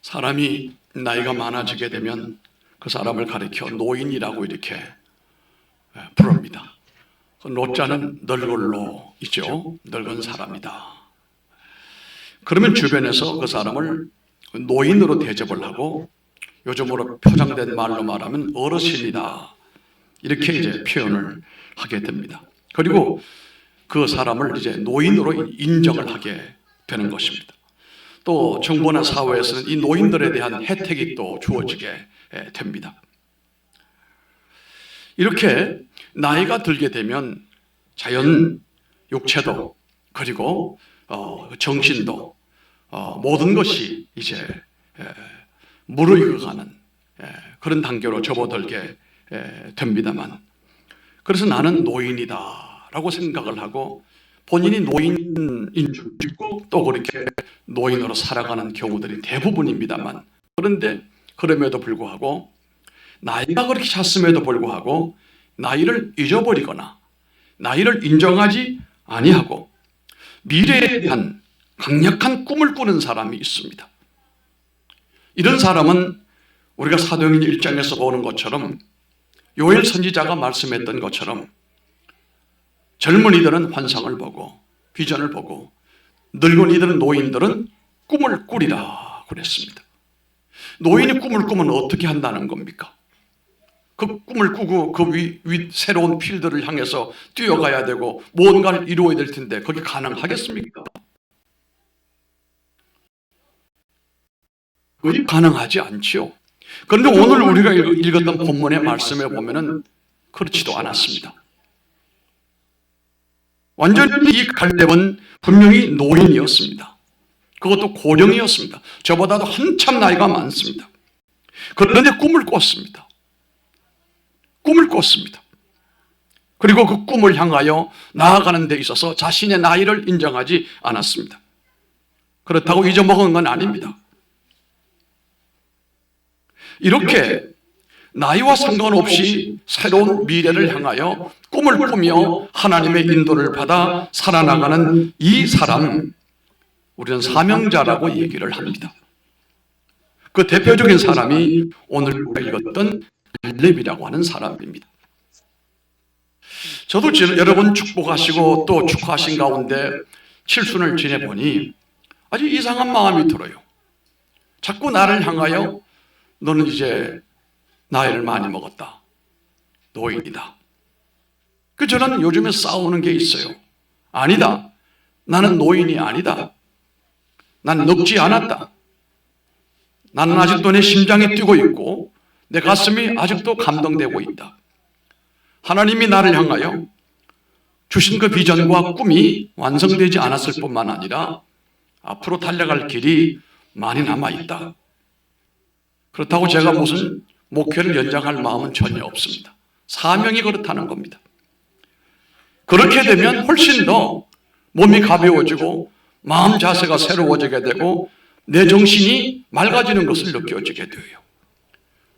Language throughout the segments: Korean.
사람이 나이가 많아지게 되면 그 사람을 가리켜 노인이라고 이렇게 부릅니다. 그 노자는 늙을로 있죠. 늙은 사람이다. 그러면 주변에서 그 사람을 노인으로 대접을 하고 요즘으로 표장된 말로 말하면 어르신이다. 이렇게 이제 표현을 하게 됩니다. 그리고 그 사람을 이제 노인으로 인정을 하게 되는 것입니다. 또 정부나 사회에서는 이 노인들에 대한 혜택이 또 주어지게 됩니다. 이렇게 나이가 들게 되면 자연, 육체도 그리고 정신도 모든 것이 이제 무르익어가는 그런 단계로 접어들게 됩니다만, 그래서 나는 노인이다 라고 생각을 하고 본인이 노인인 줄 믿고 또 그렇게 노인으로 살아가는 경우들이 대부분입니다만, 그런데 그럼에도 불구하고 나이가 그렇게 찼음에도 불구하고 나이를 잊어버리거나 나이를 인정하지 아니하고 미래에 대한 강력한 꿈을 꾸는 사람이 있습니다. 이런 사람은 우리가 사도행전 1장에서 보는 것처럼 요엘 선지자가 말씀했던 것처럼 젊은이들은 환상을 보고 비전을 보고 늙은이들은 노인들은 꿈을 꾸리라 그랬습니다. 노인이 꿈을 꾸면 어떻게 한다는 겁니까? 그 꿈을 꾸고 그 새로운 필드를 향해서 뛰어가야 되고 무언가를 이루어야 될 텐데 그게 가능하겠습니까? 그게 가능하지 않지요. 그런데 오늘 우리가 읽었던 본문의 말씀에 보면은 그렇지도 않았습니다. 완전히 이 갈렙은 분명히 노인이었습니다. 그것도 고령이었습니다. 저보다도 한참 나이가 많습니다. 그런데 꿈을 꿨습니다. 꿈을 꿨습니다. 그리고 그 꿈을 향하여 나아가는 데 있어서 자신의 나이를 인정하지 않았습니다. 그렇다고 잊어먹은 건 아닙니다. 이렇게 나이와 상관없이 새로운 미래를 향하여 꿈을 꾸며 하나님의 인도를 받아 살아나가는 이 사람, 우리는 사명자라고 얘기를 합니다. 그 대표적인 사람이 오늘 우리가 읽었던 갈렙이라고 하는 사람입니다. 저도 여러 번 축복하시고 또 축하하신 가운데 칠순을 지내보니 아주 이상한 마음이 들어요. 자꾸 나를 향하여 너는 이제 나이를 많이 먹었다. 노인이다. 저는 요즘에 싸우는 게 있어요. 아니다. 나는 노인이 아니다. 난 늙지 않았다. 나는 아직도 내 심장이 뛰고 있고 내 가슴이 아직도 감동되고 있다. 하나님이 나를 향하여 주신 그 비전과 꿈이 완성되지 않았을 뿐만 아니라 앞으로 달려갈 길이 많이 남아있다. 그렇다고 제가 무슨 목회를 연장할 마음은 전혀 없습니다. 사명이 그렇다는 겁니다. 그렇게 되면 훨씬 더 몸이 가벼워지고 마음 자세가 새로워지게 되고 내 정신이 맑아지는 것을 느껴지게 돼요.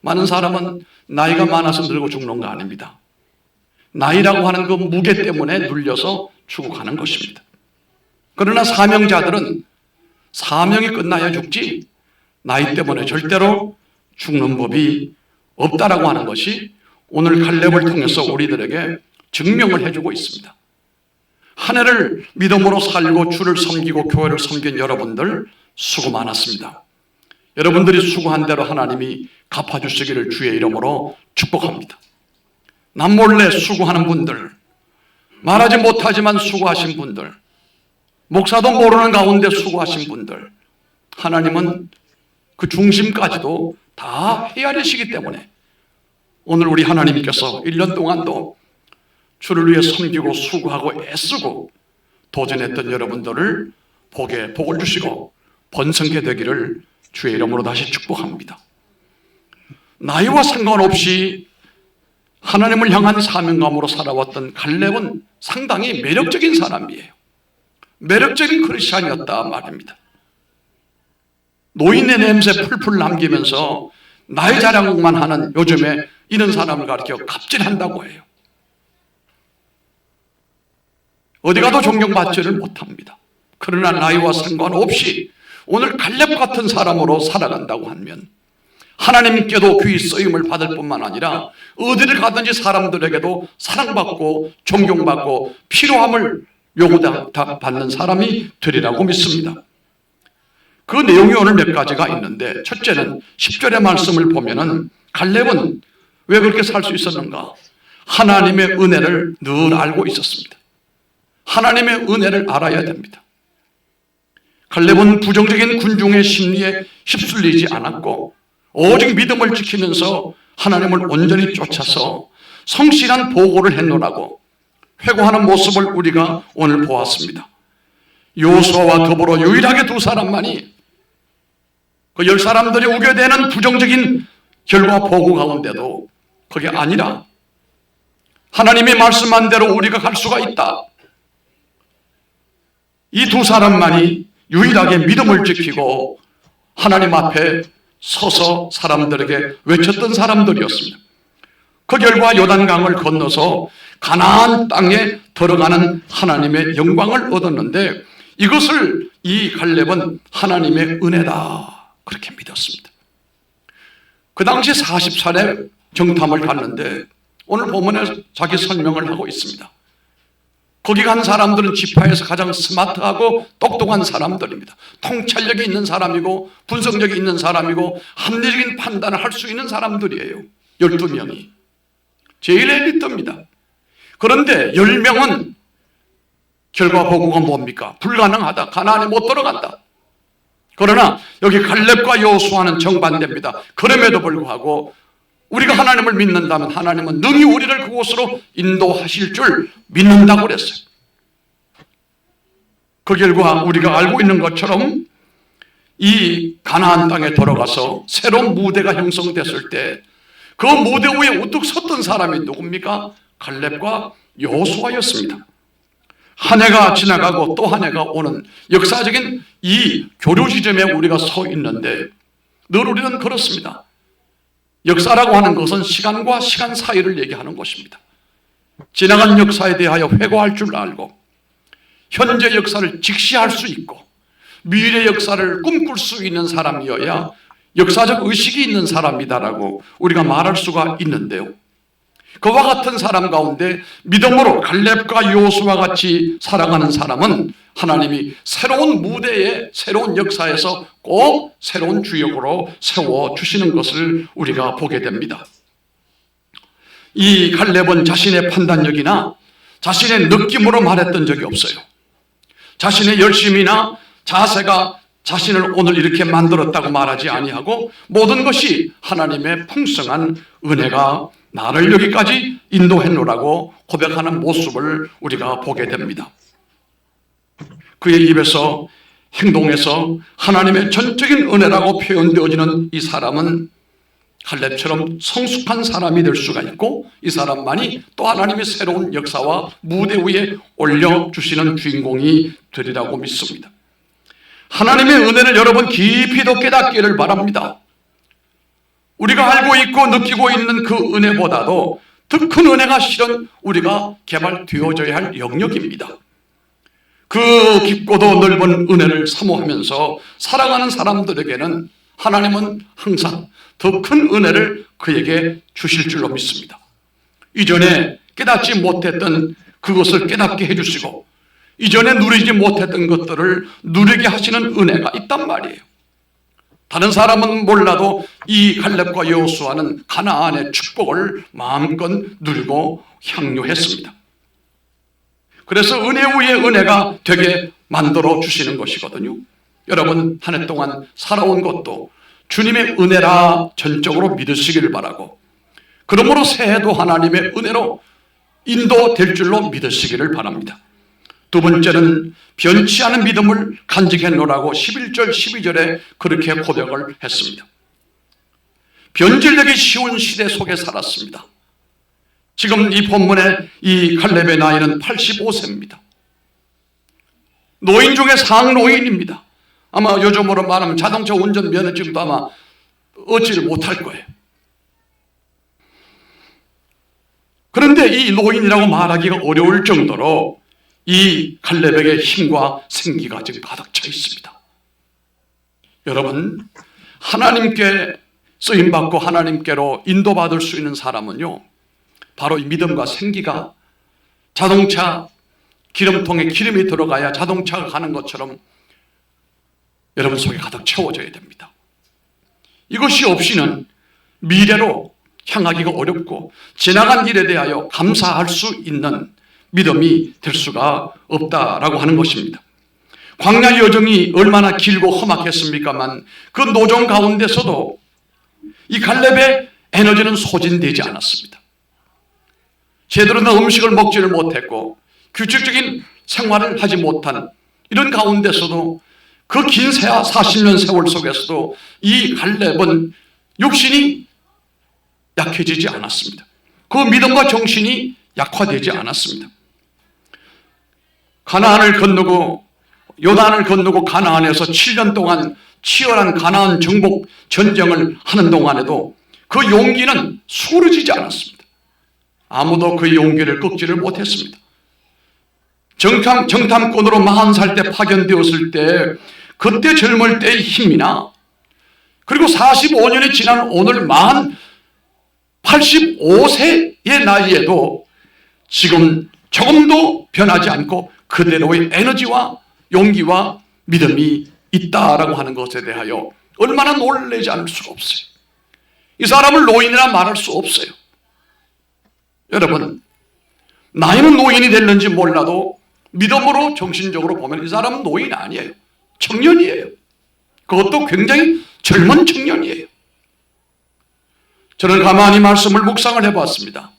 많은 사람은 나이가 많아서 늙어 죽는 거 아닙니다. 나이라고 하는 그 무게 때문에 눌려서 죽어가는 것입니다. 그러나 사명자들은 사명이 끝나야 죽지 나이 때문에 절대로 죽는 법이 없다라고 하는 것이 오늘 갈렙을 통해서 우리들에게 증명을 해주고 있습니다. 한 해를 믿음으로 살고 주를 섬기고 교회를 섬긴 여러분들 수고 많았습니다. 여러분들이 수고한 대로 하나님이 갚아주시기를 주의 이름으로 축복합니다. 남몰래 수고하는 분들, 말하지 못하지만 수고하신 분들, 목사도 모르는 가운데 수고하신 분들, 하나님은 그 중심까지도 다 헤아리시기 때문에 오늘 우리 하나님께서 1년 동안도 주를 위해 섬기고 수고하고 애쓰고 도전했던 여러분들을 복을 주시고 번성케 되기를 주의 이름으로 다시 축복합니다. 나이와 상관없이 하나님을 향한 사명감으로 살아왔던 갈렙은 상당히 매력적인 사람이에요. 매력적인 크리스찬이었다 말입니다. 노인의 냄새 풀풀 남기면서 나이 자랑만 하는 요즘에 이런 사람을 가리켜 갑질한다고 해요. 어디 가도 존경받지를 못합니다. 그러나 나이와 상관없이 오늘 갈렙 같은 사람으로 살아간다고 하면 하나님께도 귀 쓰임을 받을 뿐만 아니라 어디를 가든지 사람들에게도 사랑받고 존경받고 필요함을 요구받는 사람이 되리라고 믿습니다. 그 내용이 오늘 몇 가지가 있는데, 첫째는 10절의 말씀을 보면은 갈렙은 왜 그렇게 살 수 있었는가? 하나님의 은혜를 늘 알고 있었습니다. 하나님의 은혜를 알아야 됩니다. 갈렙은 부정적인 군중의 심리에 휩쓸리지 않았고 오직 믿음을 지키면서 하나님을 온전히 쫓아서 성실한 보고를 했노라고 회고하는 모습을 우리가 오늘 보았습니다. 요수아와 더불어 유일하게 두 사람만이 그 10사람들이 우겨대는 부정적인 결과 보고 가운데도 그게 아니라 하나님의 말씀한 대로 우리가 갈 수가 있다. 이 두 사람만이 유일하게 믿음을 지키고 하나님 앞에 서서 사람들에게 외쳤던 사람들이었습니다. 그 결과 요단강을 건너서 가나안 땅에 들어가는 하나님의 영광을 얻었는데, 이것을 이 갈렙은 하나님의 은혜다 그렇게 믿었습니다. 그 당시 40살에 정탐을 갔는데 오늘 본문에 자기 설명을 하고 있습니다. 거기 간 사람들은 지파에서 가장 스마트하고 똑똑한 사람들입니다. 통찰력이 있는 사람이고 분석력이 있는 사람이고 합리적인 판단을 할 수 있는 사람들이에요. 12명이 제일 엘리트입니다. 그런데 10명은 결과 보고가 뭡니까? 불가능하다. 가나안에 못 들어간다. 그러나 여기 갈렙과 여호수아는 정반대입니다. 그럼에도 불구하고 우리가 하나님을 믿는다면 하나님은 능히 우리를 그곳으로 인도하실 줄 믿는다고 그랬어요. 그 결과 우리가 알고 있는 것처럼 이 가나안 땅에 들어가서 새로운 무대가 형성됐을 때 그 무대 위에 우뚝 섰던 사람이 누굽니까? 갈렙과 여호수아였습니다. 한 해가 지나가고 또 한 해가 오는 역사적인 이 교류 지점에 우리가 서 있는데 늘 우리는 그렇습니다. 역사라고 하는 것은 시간과 시간 사이를 얘기하는 것입니다. 지나간 역사에 대하여 회고할 줄 알고 현재 역사를 직시할 수 있고 미래 역사를 꿈꿀 수 있는 사람이어야 역사적 의식이 있는 사람이다라고 우리가 말할 수가 있는데요. 그와 같은 사람 가운데 믿음으로 갈렙과 여호수아와 같이 살아가는 사람은 하나님이 새로운 무대에 새로운 역사에서 꼭 새로운 주역으로 세워주시는 것을 우리가 보게 됩니다. 이 갈렙은 자신의 판단력이나 자신의 느낌으로 말했던 적이 없어요. 자신의 열심이나 자세가 자신을 오늘 이렇게 만들었다고 말하지 아니하고 모든 것이 하나님의 풍성한 은혜가 나를 여기까지 인도했노라고 고백하는 모습을 우리가 보게 됩니다. 그의 입에서 행동에서 하나님의 전적인 은혜라고 표현되어지는 이 사람은 갈렙처럼 성숙한 사람이 될 수가 있고 이 사람만이 또 하나님의 새로운 역사와 무대 위에 올려주시는 주인공이 되리라고 믿습니다. 하나님의 은혜를 여러분 깊이 더 깨닫기를 바랍니다. 우리가 알고 있고 느끼고 있는 그 은혜보다도 더 큰 은혜가 실은 우리가 개발되어져야 할 영역입니다. 그 깊고도 넓은 은혜를 사모하면서 살아가는 사람들에게는 하나님은 항상 더 큰 은혜를 그에게 주실 줄로 믿습니다. 이전에 깨닫지 못했던 그것을 깨닫게 해주시고 이전에 누리지 못했던 것들을 누리게 하시는 은혜가 있단 말이에요. 다른 사람은 몰라도 이 갈렙과 여호수아는 가나안의 축복을 마음껏 누리고 향유했습니다. 그래서 은혜 위에 은혜가 되게 만들어 주시는 것이거든요. 여러분 한 해 동안 살아온 것도 주님의 은혜라 전적으로 믿으시기를 바라고 그러므로 새해도 하나님의 은혜로 인도될 줄로 믿으시기를 바랍니다. 두 번째는 변치 않은 믿음을 간직했노라고 11절 12절에 그렇게 고백을 했습니다. 변질되기 쉬운 시대 속에 살았습니다. 지금 이 본문에 이 갈렙의 나이는 85세입니다. 노인 중에 상노인입니다. 아마 요즘으로 말하면 자동차 운전 면허증도 아마 얻지를 못할 거예요. 그런데 이 노인이라고 말하기가 어려울 정도로 이 갈렙에게 힘과 생기가 지금 가득 차 있습니다. 여러분, 하나님께 쓰임받고 하나님께로 인도받을 수 있는 사람은요, 바로 이 믿음과 생기가 자동차 기름통에 기름이 들어가야 자동차가 가는 것처럼 여러분 속에 가득 채워져야 됩니다. 이것이 없이는 미래로 향하기가 어렵고 지나간 일에 대하여 감사할 수 있는 믿음이 될 수가 없다라고 하는 것입니다. 광야 여정이 얼마나 길고 험악했습니까만 그 노정 가운데서도 이 갈렙의 에너지는 소진되지 않았습니다. 제대로 된 음식을 먹지를 못했고 규칙적인 생활을 하지 못한 이런 가운데서도 그 긴 40년 세월 속에서도 이 갈렙은 육신이 약해지지 않았습니다. 그 믿음과 정신이 약화되지 않았습니다. 가나안을 건너고 요단을 건너고 가나안에서 7년 동안 치열한 가나안 정복 전쟁을 하는 동안에도 그 용기는 수르지지 않았습니다. 아무도 그 용기를 꺾지를 못했습니다. 정탐꾼으로 40살 때 파견되었을 때 그때 젊을 때의 힘이나 그리고 45년이 지난 오늘 85세의 나이에도 지금 조금도 변하지 않고 그대로의 에너지와 용기와 믿음이 있다라고 하는 것에 대하여 얼마나 놀라지 않을 수가 없어요. 이 사람을 노인이라 말할 수 없어요. 여러분, 나이는 노인이 됐는지 몰라도 믿음으로 정신적으로 보면 이 사람은 노인 아니에요. 청년이에요. 그것도 굉장히 젊은 청년이에요. 저는 가만히 말씀을 묵상을 해봤습니다.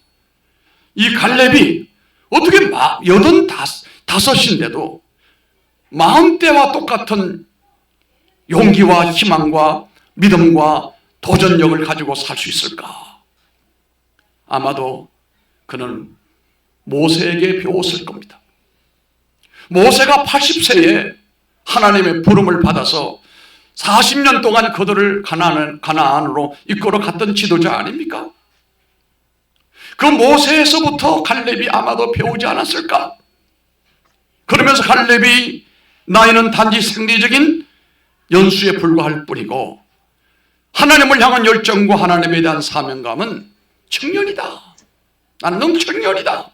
이 갈렙이 어떻게 85인데도 40대와 똑같은 용기와 희망과 믿음과 도전력을 가지고 살 수 있을까? 아마도 그는 모세에게 배웠을 겁니다. 모세가 80세에 하나님의 부름을 받아서 40년 동안 그들을 가나안으로 이끌어 갔던 지도자 아닙니까? 그 모세에서부터 갈렙이 아마도 배우지 않았을까? 그러면서 갈렙이 나이는 단지 생리적인 연수에 불과할 뿐이고 하나님을 향한 열정과 하나님에 대한 사명감은 청년이다. 나는 너무 청년이다.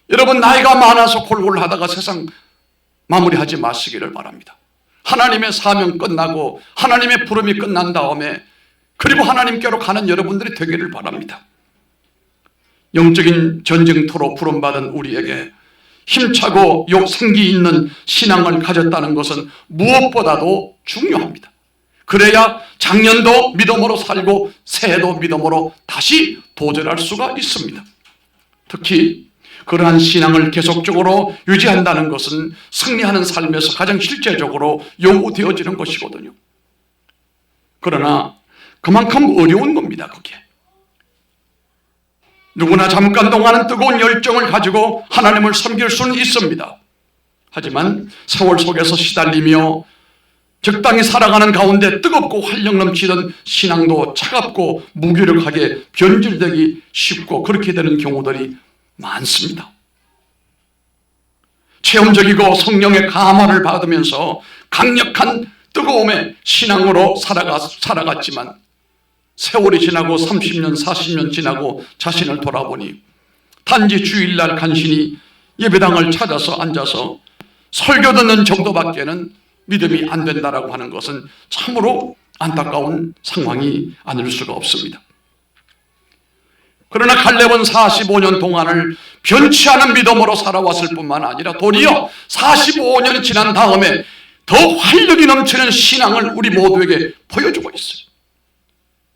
여러분, 나이가 많아서 골골하다가 세상 마무리하지 마시기를 바랍니다. 하나님의 사명 끝나고 하나님의 부름이 끝난 다음에 그리고 하나님께로 가는 여러분들이 되기를 바랍니다. 영적인 전쟁터로 부름받은 우리에게 힘차고 생기 있는 신앙을 가졌다는 것은 무엇보다도 중요합니다. 그래야 작년도 믿음으로 살고 새해도 믿음으로 다시 도전할 수가 있습니다. 특히 그러한 신앙을 계속적으로 유지한다는 것은 승리하는 삶에서 가장 실제적으로 요구되어지는 것이거든요. 그러나 그만큼 어려운 겁니다. 그게 누구나 잠깐 동안은 뜨거운 열정을 가지고 하나님을 섬길 수는 있습니다. 하지만 세월 속에서 시달리며 적당히 살아가는 가운데 뜨겁고 활력 넘치던 신앙도 차갑고 무기력하게 변질되기 쉽고 그렇게 되는 경우들이 많습니다. 체험적이고 성령의 감화를 받으면서 강력한 뜨거움의 신앙으로 살아갔지만 세월이 지나고 30년, 40년 지나고 자신을 돌아보니 단지 주일날 간신히 예배당을 찾아서 앉아서 설교 듣는 정도밖에는 믿음이 안 된다라고 하는 것은 참으로 안타까운 상황이 아닐 수가 없습니다. 그러나 갈렙은 45년 동안을 변치 않은 믿음으로 살아왔을 뿐만 아니라 도리어 45년이 지난 다음에 더 활력이 넘치는 신앙을 우리 모두에게 보여주고 있어요.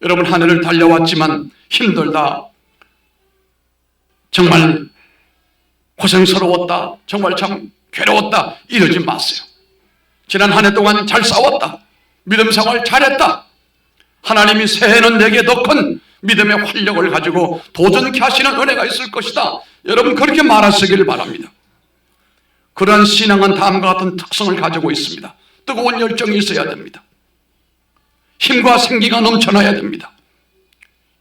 여러분, 한 해를 달려왔지만 힘들다, 정말 고생스러웠다, 정말 참 괴로웠다 이러지 마세요. 지난 한 해 동안 잘 싸웠다, 믿음 생활 잘했다, 하나님이 새해는 내게 더 큰 믿음의 활력을 가지고 도전케 하시는 은혜가 있을 것이다, 여러분 그렇게 말하시기를 바랍니다. 그러한 신앙은 다음과 같은 특성을 가지고 있습니다. 뜨거운 열정이 있어야 됩니다. 힘과 생기가 넘쳐나야 됩니다.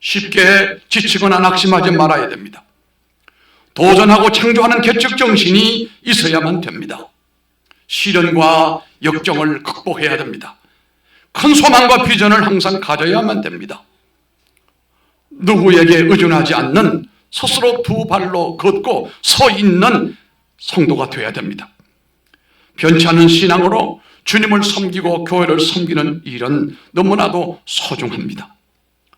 쉽게 지치거나 낙심하지 말아야 됩니다. 도전하고 창조하는 개척 정신이 있어야만 됩니다. 시련과 역경을 극복해야 됩니다. 큰 소망과 비전을 항상 가져야만 됩니다. 누구에게 의존하지 않는 스스로 두 발로 걷고 서 있는 성도가 되어야 됩니다. 변치 않는 신앙으로 주님을 섬기고 교회를 섬기는 일은 너무나도 소중합니다.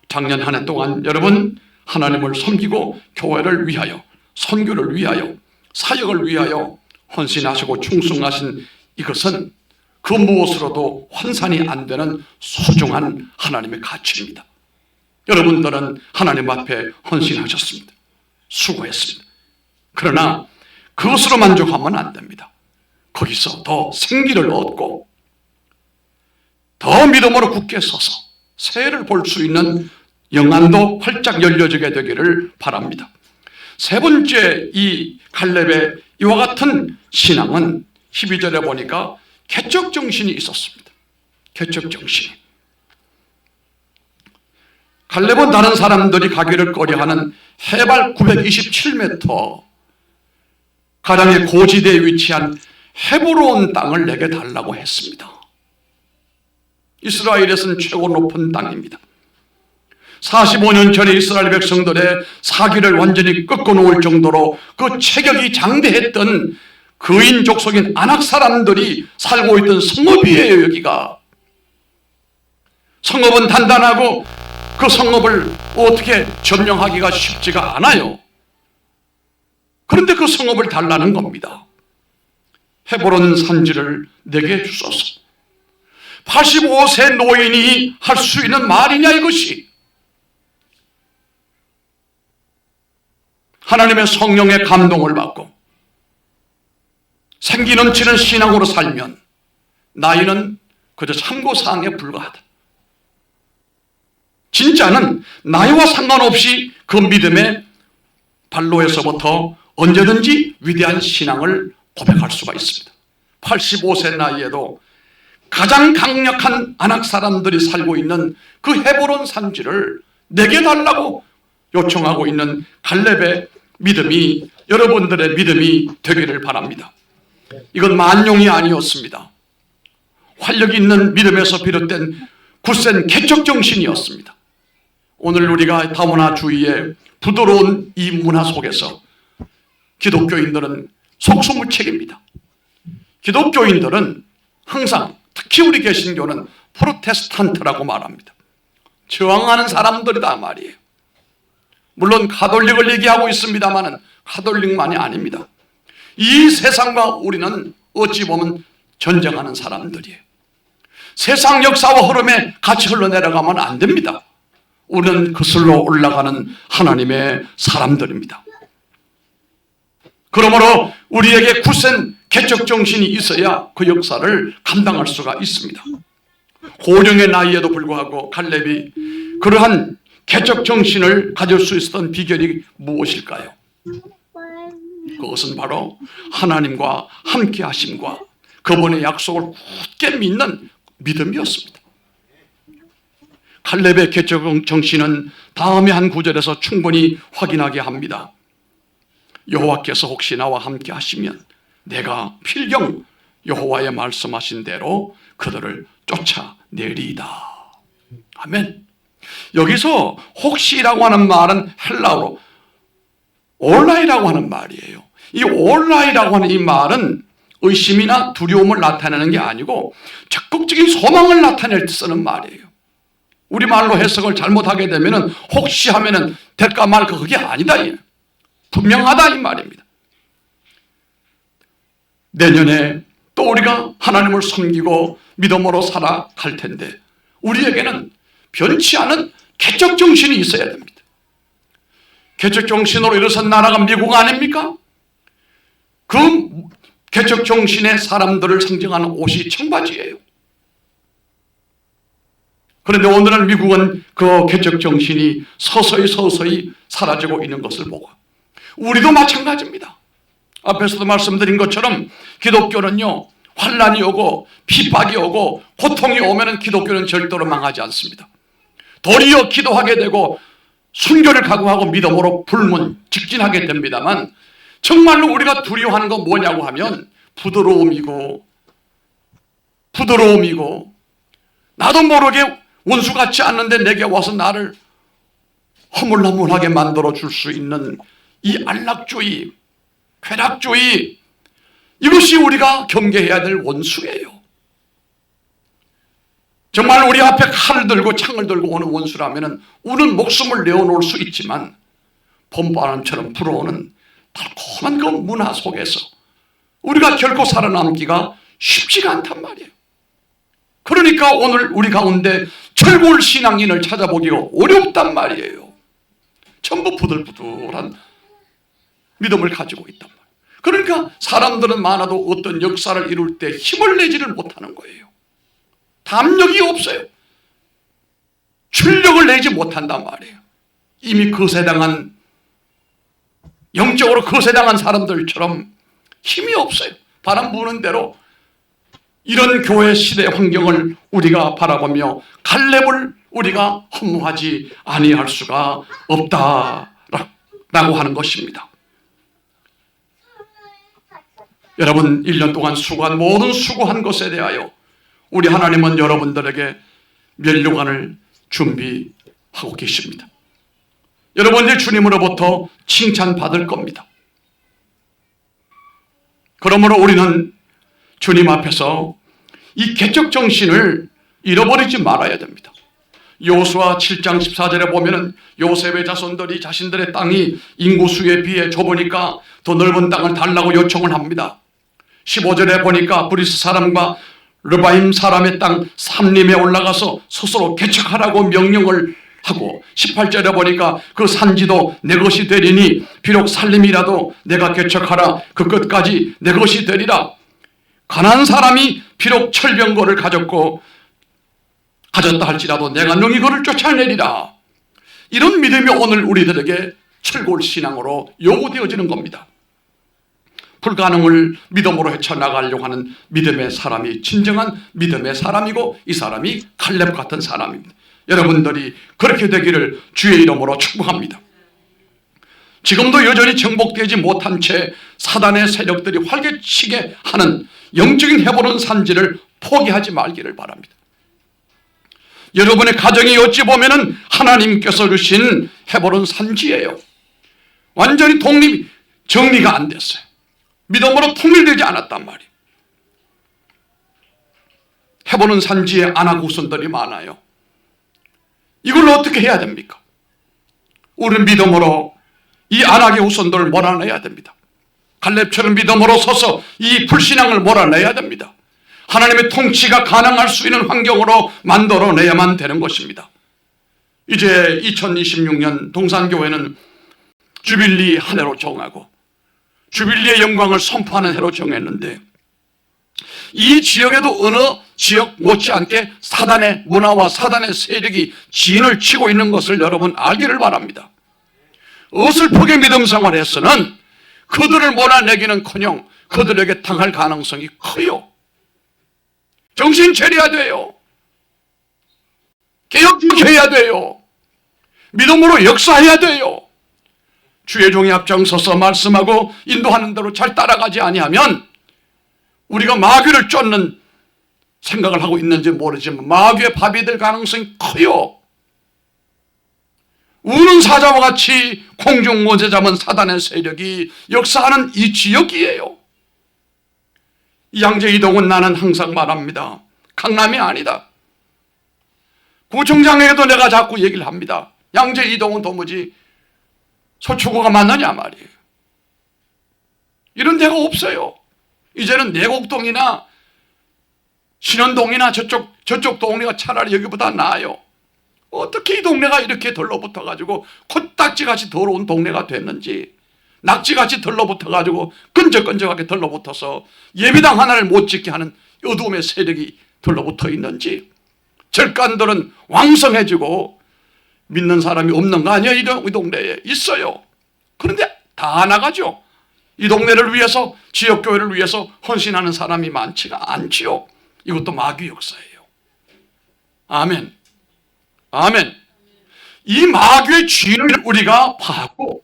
작년 한 해 동안 여러분 하나님을 섬기고 교회를 위하여, 선교를 위하여, 사역을 위하여 헌신하시고 충성하신 이것은 그 무엇으로도 환산이 안 되는 소중한 하나님의 가치입니다. 여러분들은 하나님 앞에 헌신하셨습니다. 수고했습니다. 그러나 그것으로 만족하면 안 됩니다. 거기서 더 생기를 얻고 더 믿음으로 굳게 서서 새해를 볼 수 있는 영안도 활짝 열려지게 되기를 바랍니다. 세 번째, 이 갈렙의 이와 같은 신앙은 12절에 보니까 개척 정신이 있었습니다. 개척 정신이. 갈렙은 다른 사람들이 가기를 꺼려하는 해발 927m 가량의 고지대에 위치한 헤브론 땅을 내게 달라고 했습니다. 이스라엘에서는 최고 높은 땅입니다. 45년 전에 이스라엘 백성들의 사기를 완전히 꺾어놓을 정도로 그 체격이 장대했던 그인 족속인 아낙 사람들이 살고 있던 성읍이에요. 여기가 성읍은 단단하고 그 성읍을 어떻게 점령하기가 쉽지가 않아요. 그런데 그 성읍을 달라는 겁니다. 헤브론 산지를 내게 주소서. 85세 노인이 할 수 있는 말이냐 이것이. 하나님의 성령의 감동을 받고 생기 넘치는 신앙으로 살면 나이는 그저 참고사항에 불과하다. 진짜는 나이와 상관없이 그 믿음의 발로에서부터 언제든지 위대한 신앙을 고백할 수가 있습니다. 85세 나이에도 가장 강력한 아낙 사람들이 살고 있는 그 헤브론 산지를 내게 달라고 요청하고 있는 갈렙의 믿음이 여러분들의 믿음이 되기를 바랍니다. 이건 만용이 아니었습니다. 활력 있는 믿음에서 비롯된 굳센 개척 정신이었습니다. 오늘 우리가 다문화 주의의 부드러운 이 문화 속에서 기독교인들은 속수무책입니다. 기독교인들은 항상 특히 우리 개신교는 프로테스탄트라고 말합니다. 저항하는 사람들이다 말이에요. 물론 가톨릭을 얘기하고 있습니다만 가톨릭만이 아닙니다. 이 세상과 우리는 어찌 보면 전쟁하는 사람들이에요. 세상 역사와 흐름에 같이 흘러내려가면 안 됩니다. 우리는 그슬로 올라가는 하나님의 사람들입니다. 그러므로 우리에게 굳센 개척 정신이 있어야 그 역사를 감당할 수가 있습니다. 고령의 나이에도 불구하고 갈렙이 그러한 개척 정신을 가질 수 있었던 비결이 무엇일까요? 그것은 바로 하나님과 함께 하심과 그분의 약속을 굳게 믿는 믿음이었습니다. 갈렙의 개척 정신은 다음의 한 구절에서 충분히 확인하게 합니다. 여호와께서 혹시 나와 함께 하시면 내가 필경 여호와의 말씀하신 대로 그들을 쫓아내리이다. 아멘. 여기서 혹시라고 하는 말은 헬라어로 올라이라고 하는 말이에요. 이 올라이라고 하는 이 말은 의심이나 두려움을 나타내는 게 아니고 적극적인 소망을 나타낼 때 쓰는 말이에요. 우리말로 해석을 잘못하게 되면 혹시 하면 될까 말까 그게 아니다. 분명하다 이 말입니다. 내년에 또 우리가 하나님을 섬기고 믿음으로 살아갈 텐데 우리에게는 변치 않은 개척 정신이 있어야 됩니다. 개척 정신으로 일어선 나라가 미국 아닙니까? 그 개척 정신의 사람들을 상징하는 옷이 청바지예요. 그런데 오늘날 미국은 그 개척 정신이 서서히 사라지고 있는 것을 보고 우리도 마찬가지입니다. 앞에서도 말씀드린 것처럼 기독교는요 환난이 오고 핍박이 오고 고통이 오면 기독교는 절대로 망하지 않습니다. 도리어 기도하게 되고 순교를 각오하고 믿음으로 불문 직진하게 됩니다만 정말로 우리가 두려워하는 건 뭐냐고 하면 부드러움이고 나도 모르게 원수 같지 않는데 내게 와서 나를 허물허물하게 만들어 줄 수 있는 이 안락주의, 쾌락주의, 이것이 우리가 경계해야 될 원수예요. 정말 우리 앞에 칼을 들고 창을 들고 오는 원수라면 우는 목숨을 내어놓을 수 있지만 봄바람처럼 불어오는 달콤한 그 문화 속에서 우리가 결코 살아남기가 쉽지가 않단 말이에요. 그러니까 오늘 우리 가운데 철골 신앙인을 찾아보기가 어렵단 말이에요. 전부 부들부들한 믿음을 가지고 있단 말이에요. 그러니까 사람들은 많아도 어떤 역사를 이룰 때 힘을 내지를 못하는 거예요. 담력이 없어요. 출력을 내지 못한단 말이에요. 이미 거세당한, 영적으로 거세당한 사람들처럼 힘이 없어요. 바람 부는 대로. 이런 교회 시대 환경을 우리가 바라보며 갈렙을 우리가 허무하지 아니할 수가 없다라고 하는 것입니다. 여러분 1년 동안 수고한 모든 수고한 것에 대하여 우리 하나님은 여러분들에게 면류관을 준비하고 계십니다. 여러분들 주님으로부터 칭찬받을 겁니다. 그러므로 우리는 주님 앞에서 이 개척 정신을 잃어버리지 말아야 됩니다. 여호수아 7장 14절에 보면은 요셉의 자손들이 자신들의 땅이 인구수에 비해 좁으니까 더 넓은 땅을 달라고 요청을 합니다. 15절에 보니까 브리스 사람과 르바임 사람의 땅 삼림에 올라가서 스스로 개척하라고 명령을 하고 18절에 보니까 그 산지도 내 것이 되리니 비록 살림이라도 내가 개척하라 그 끝까지 내 것이 되리라. 가난한 사람이 비록 철병거를 가졌다 할지라도 내가 능히 그를 쫓아내리라. 이런 믿음이 오늘 우리들에게 철골신앙으로 요구되어지는 겁니다. 불가능을 믿음으로 헤쳐나가려고 하는 믿음의 사람이 진정한 믿음의 사람이고 이 사람이 칼렙 같은 사람입니다. 여러분들이 그렇게 되기를 주의 이름으로 축복합니다. 지금도 여전히 정복되지 못한 채 사단의 세력들이 활개치게 하는 영적인 헤브론 산지를 포기하지 말기를 바랍니다. 여러분의 가정이 어찌 보면 하나님께서 주신 헤브론 산지예요. 완전히 정리가 안 됐어요. 믿음으로 통일되지 않았단 말이에요. 헤브론 산지에 아낙 후손들이 많아요. 이걸 어떻게 해야 됩니까? 우리는 믿음으로 이 아낙의 후손들을 몰아내야 됩니다. 갈렙처럼 믿음으로 서서 이 불신앙을 몰아내야 됩니다. 하나님의 통치가 가능할 수 있는 환경으로 만들어내야만 되는 것입니다. 이제 2026년 동산교회는 주빌리 한 해로 정하고 주빌리의 영광을 선포하는 해로 정했는데 이 지역에도 어느 지역 못지않게 사단의 문화와 사단의 세력이 진을 치고 있는 것을 여러분 알기를 바랍니다. 어설프게 믿음 생활에서는 그들을 몰아내기는커녕 그들에게 당할 가능성이 커요. 정신 차려야 돼요. 개혁해야 돼요. 믿음으로 역사해야 돼요. 주의 종이 앞장서서 말씀하고 인도하는 대로 잘 따라가지 아니하면 우리가 마귀를 쫓는 생각을 하고 있는지 모르지만 마귀의 밥이 될 가능성이 커요. 우는 사자와 같이 공중 못에 잡은 사단의 세력이 역사하는 이 지역이에요. 양재 이동은 나는 항상 말합니다. 강남이 아니다. 구청장에게도 내가 자꾸 얘기를 합니다. 양재 이동은 도무지 서초구가 맞느냐 말이에요. 이런 데가 없어요. 이제는 내곡동이나 신현동이나 저쪽 동네가 차라리 여기보다 나아요. 어떻게 이 동네가 이렇게 들러붙어가지고 코딱지같이 더러운 동네가 됐는지, 낙지같이 들러붙어가지고 끈적끈적하게 들러붙어서 예배당 하나를 못 짓게 하는 어두움의 세력이 들러붙어 있는지, 절간들은 왕성해지고 믿는 사람이 없는 거 아니에요? 이 동네에 있어요. 그런데 다 나가죠. 이 동네를 위해서, 지역교회를 위해서 헌신하는 사람이 많지가 않지요. 이것도 마귀 역사예요. 아멘. 아멘. 이 마귀의 진을 우리가 파하고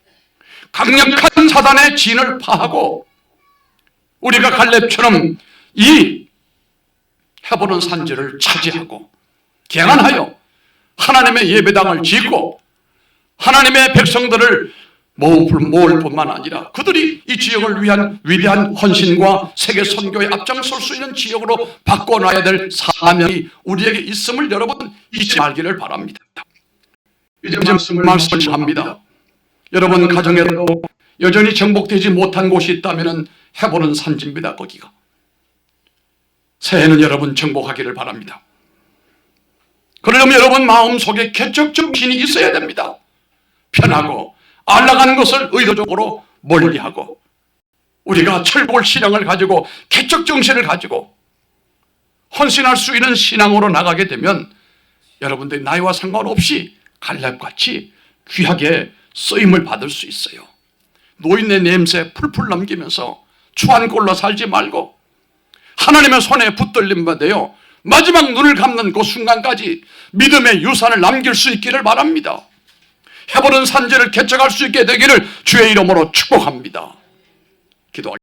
강력한 사단의 진을 파하고 우리가 갈렙처럼 이 헤브론 산지를 차지하고 개간하여 하나님의 예배당을 짓고 하나님의 백성들을 모을 뿐만 아니라 그들이 이 지역을 위한 위대한 헌신과 세계 선교에 앞장설 수 있는 지역으로 바꿔놔야 될 사명이 우리에게 있음을 여러분 잊지 말기를 바랍니다. 이제 말씀을 합니다. 여러분 가정에도 여전히 정복되지 못한 곳이 있다면 헤브론 산지입니다. 거기가. 새해는 여러분 정복하기를 바랍니다. 그러려면 여러분 마음속에 개척 정신이 있어야 됩니다. 편하고 안락한 것을 의도적으로 멀리하고 우리가 철복을 신앙을 가지고 개척 정신을 가지고 헌신할 수 있는 신앙으로 나가게 되면 여러분들이 나이와 상관없이 갈렙같이 귀하게 쓰임을 받을 수 있어요. 노인네 냄새 풀풀 넘기면서 추한 꼴로 살지 말고 하나님의 손에 붙들림 받아요. 마지막 눈을 감는 그 순간까지 믿음의 유산을 남길 수 있기를 바랍니다. 헤브론 산지를 개척할 수 있게 되기를 주의 이름으로 축복합니다. 기도하겠습니다.